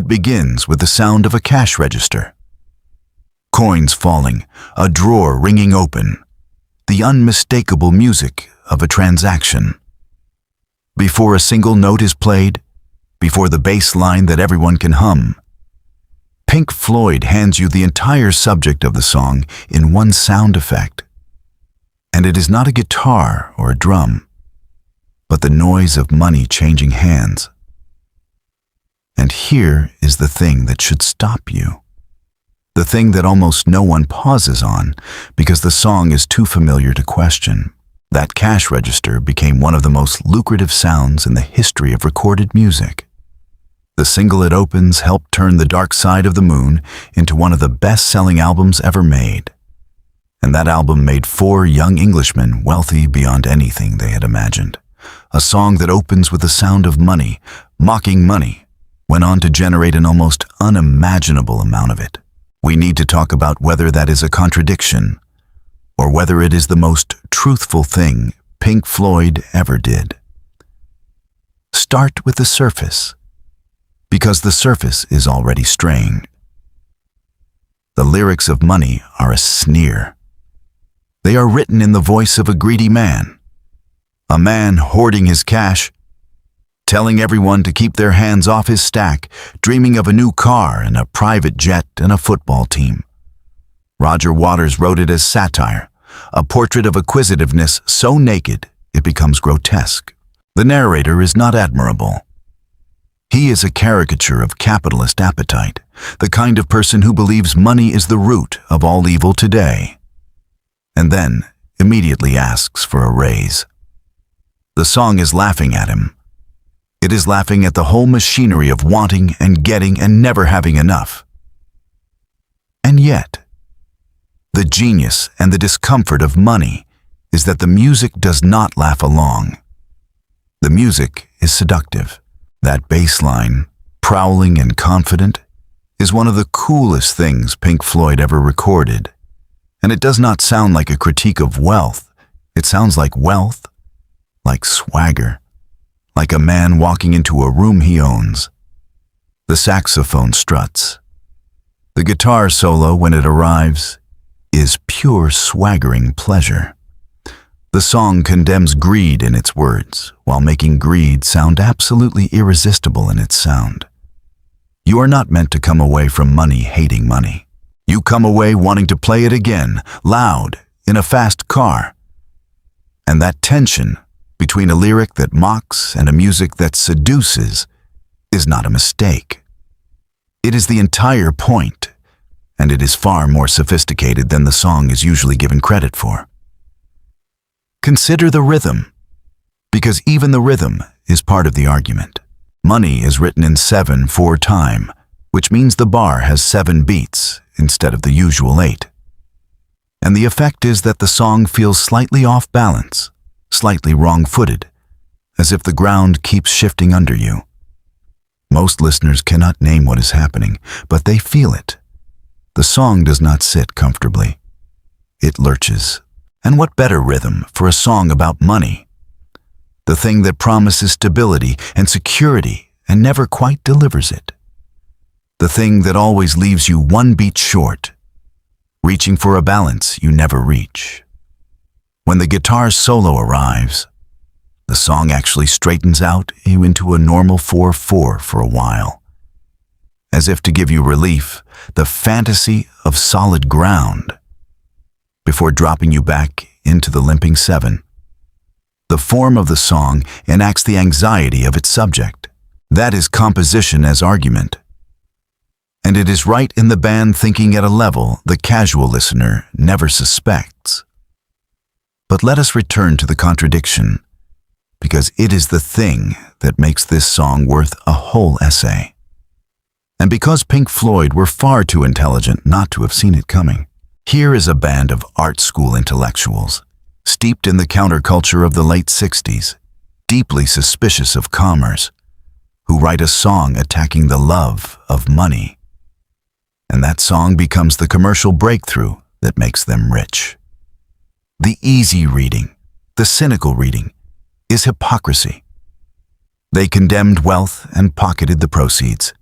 It begins with the sound of a cash register. Coins falling, a drawer ringing open, the unmistakable music of a transaction. Before a single note is played, before the bass line that everyone can hum, Pink Floyd hands you the entire subject of the song in one sound effect. And it is not a guitar or a drum, but the noise of money changing hands. And here is the thing that should stop you. The thing that almost no one pauses on because the song is too familiar to question. That cash register became one of the most lucrative sounds in the history of recorded music. The single it opens helped turn The Dark Side of the Moon into one of the best-selling albums ever made. And that album made 4 young Englishmen wealthy beyond anything they had imagined. A song that opens with the sound of money, mocking money, went on to generate an almost unimaginable amount of it. We need to talk about whether that is a contradiction, or whether it is the most truthful thing Pink Floyd ever did. Start with the surface, because the surface is already strained. The lyrics of Money are a sneer. They are written in the voice of a greedy man, a man hoarding his cash, telling everyone to keep their hands off his stack, dreaming of a new car and a private jet and a football team. Roger Waters wrote it as satire, a portrait of acquisitiveness so naked it becomes grotesque. The narrator is not admirable. He is a caricature of capitalist appetite, the kind of person who believes money is the root of all evil today, and then immediately asks for a raise. The song is laughing at him. It is laughing at the whole machinery of wanting and getting and never having enough. And yet, the genius and the discomfort of money is that the music does not laugh along. The music is seductive. That bass line, prowling and confident, is one of the coolest things Pink Floyd ever recorded. And it does not sound like a critique of wealth. It sounds like wealth, like swagger, like a man walking into a room he owns. The saxophone struts. The guitar solo, when it arrives, is pure swaggering pleasure. The song condemns greed in its words, while making greed sound absolutely irresistible in its sound. You are not meant to come away from money hating money. You come away wanting to play it again, loud, in a fast car. And that tension between a lyric that mocks and a music that seduces is not a mistake. It is the entire point, and it is far more sophisticated than the song is usually given credit for. Consider the rhythm, because even the rhythm is part of the argument. Money is written in 7/4 time, which means the bar has 7 beats instead of the usual 8. And the effect is that the song feels slightly off balance, slightly wrong-footed, as if the ground keeps shifting under you. Most listeners cannot name what is happening, but they feel it. The song does not sit comfortably. It lurches. And what better rhythm for a song about money? The thing that promises stability and security and never quite delivers it. The thing that always leaves you one beat short, reaching for a balance you never reach. When the guitar solo arrives, the song actually straightens out into a normal 4/4 for a while. As if to give you relief, the fantasy of solid ground, before dropping you back into the limping 7. The form of the song enacts the anxiety of its subject. That is composition as argument. And it is right in the band thinking at a level the casual listener never suspects. But let us return to the contradiction, because it is the thing that makes this song worth a whole essay. And because Pink Floyd were far too intelligent not to have seen it coming. Here is a band of art school intellectuals, steeped in the counterculture of the late 60s, deeply suspicious of commerce, who write a song attacking the love of money. And that song becomes the commercial breakthrough that makes them rich. The easy reading, the cynical reading, is hypocrisy. They condemned wealth and pocketed the proceeds.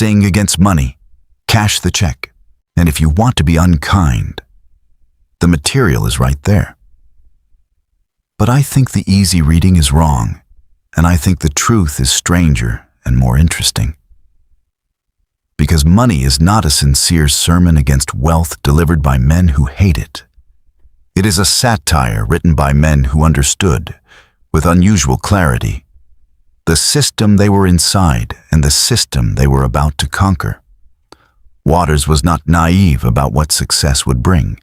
Sing against money, cash the check, and if you want to be unkind, the material is right there. But I think the easy reading is wrong, and I think the truth is stranger and more interesting. Because money is not a sincere sermon against wealth delivered by men who hate it. It is a satire written by men who understood, with unusual clarity, the system they were inside and the system they were about to conquer. Waters was not naive about what success would bring.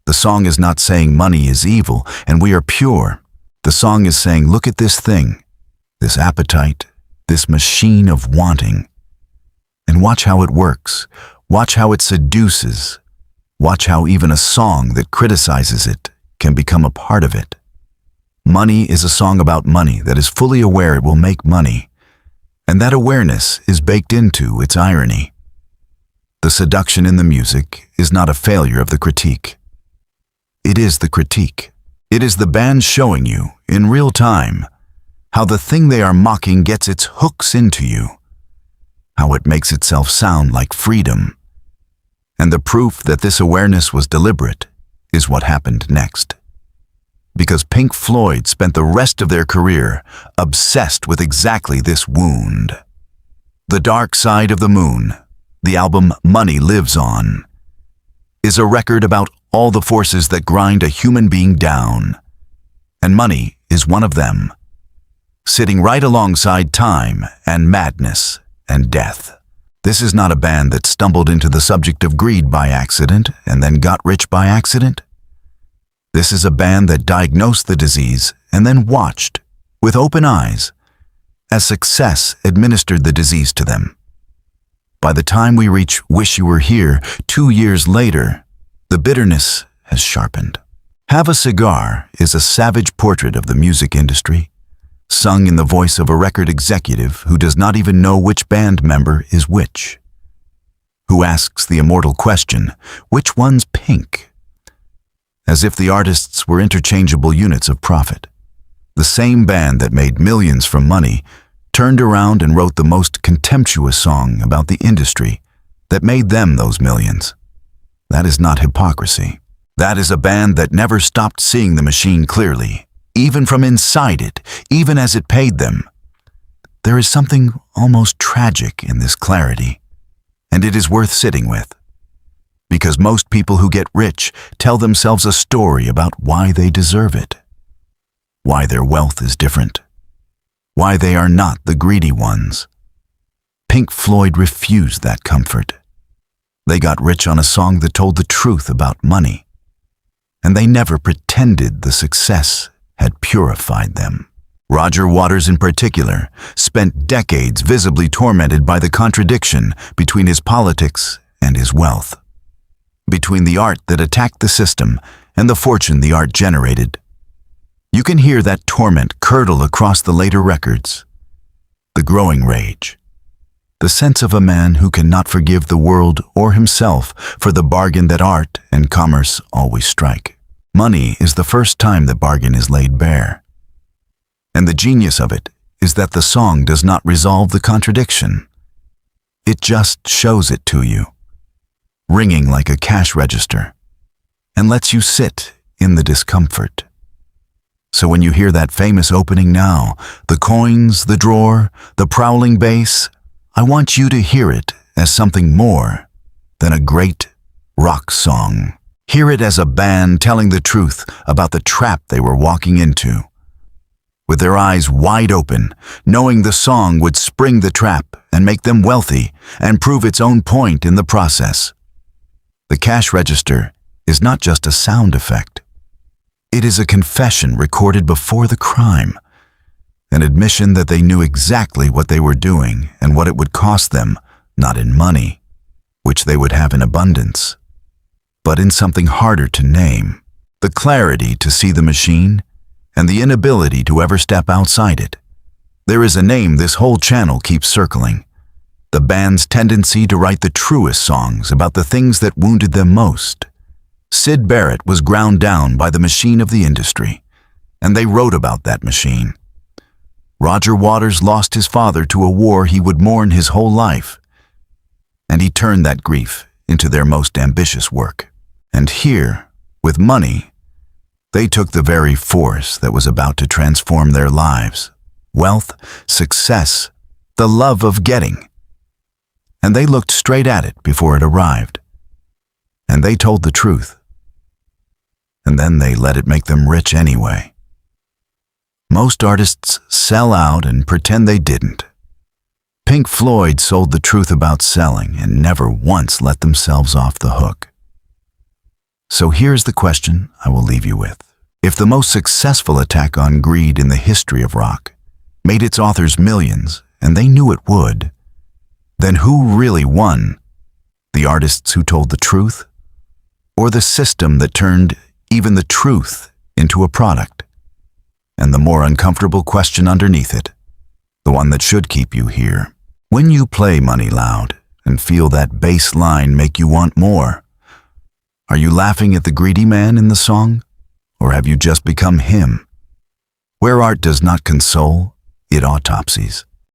The song is not saying money is evil and we are pure. The song is saying, look at this thing, this appetite, this machine of wanting, and watch how it works. Watch how it seduces. Watch how even a song that criticizes it can become a part of it. Money is a song about money that is fully aware it will make money, and that awareness is baked into its irony. The seduction in the music is not a failure of the critique. It is the critique. It is the band showing you, in real time, how the thing they are mocking gets its hooks into you, how it makes itself sound like freedom. And the proof that this awareness was deliberate is what happened next. Because Pink Floyd spent the rest of their career obsessed with exactly this wound. The Dark Side of the Moon, the album Money Lives On, is a record about all the forces that grind a human being down. And money is one of them, sitting right alongside time and madness and death. This is not a band that stumbled into the subject of greed by accident and then got rich by accident. This is a band that diagnosed the disease and then watched, with open eyes, as success administered the disease to them. By the time we reach Wish You Were Here 2 years later, the bitterness has sharpened. Have a Cigar is a savage portrait of the music industry, sung in the voice of a record executive who does not even know which band member is which, who asks the immortal question, which one's Pink? As if the artists were interchangeable units of profit. The same band that made millions from money turned around and wrote the most contemptuous song about the industry that made them those millions. That is not hypocrisy. That is a band that never stopped seeing the machine clearly, even from inside it, even as it paid them. There is something almost tragic in this clarity, and it is worth sitting with. Because most people who get rich tell themselves a story about why they deserve it, why their wealth is different, why they are not the greedy ones. Pink Floyd refused that comfort. They got rich on a song that told the truth about money, and they never pretended the success had purified them. Roger Waters in particular spent decades visibly tormented by the contradiction between his politics and his wealth, between the art that attacked the system and the fortune the art generated. You can hear that torment curdle across the later records. The growing rage. The sense of a man who cannot forgive the world or himself for the bargain that art and commerce always strike. Money is the first time the bargain is laid bare. And the genius of it is that the song does not resolve the contradiction. It just shows it to you, ringing like a cash register, and lets you sit in the discomfort. So when you hear that famous opening now, the coins, the drawer, the prowling bass, I want you to hear it as something more than a great rock song. Hear it as a band telling the truth about the trap they were walking into. With their eyes wide open, knowing the song would spring the trap and make them wealthy and prove its own point in the process. The cash register is not just a sound effect. It is a confession recorded before the crime, an admission that they knew exactly what they were doing and what it would cost them, not in money, which they would have in abundance, but in something harder to name, the clarity to see the machine and the inability to ever step outside it. There is a name this whole channel keeps circling, the band's tendency to write the truest songs about the things that wounded them most. Syd Barrett was ground down by the machine of the industry, and they wrote about that machine. Roger Waters lost his father to a war he would mourn his whole life, and he turned that grief into their most ambitious work. And here, with money, they took the very force that was about to transform their lives, wealth, success, the love of getting. And they looked straight at it before it arrived. And they told the truth. And then they let it make them rich anyway. Most artists sell out and pretend they didn't. Pink Floyd sold the truth about selling and never once let themselves off the hook. So here's the question I will leave you with. If the most successful attack on greed in the history of rock made its authors millions, and they knew it would, then who really won? The artists who told the truth? Or the system that turned even the truth into a product? And the more uncomfortable question underneath it, the one that should keep you here. When you play Money loud and feel that bass line make you want more, are you laughing at the greedy man in the song? Or have you just become him? Where art does not console, it autopsies.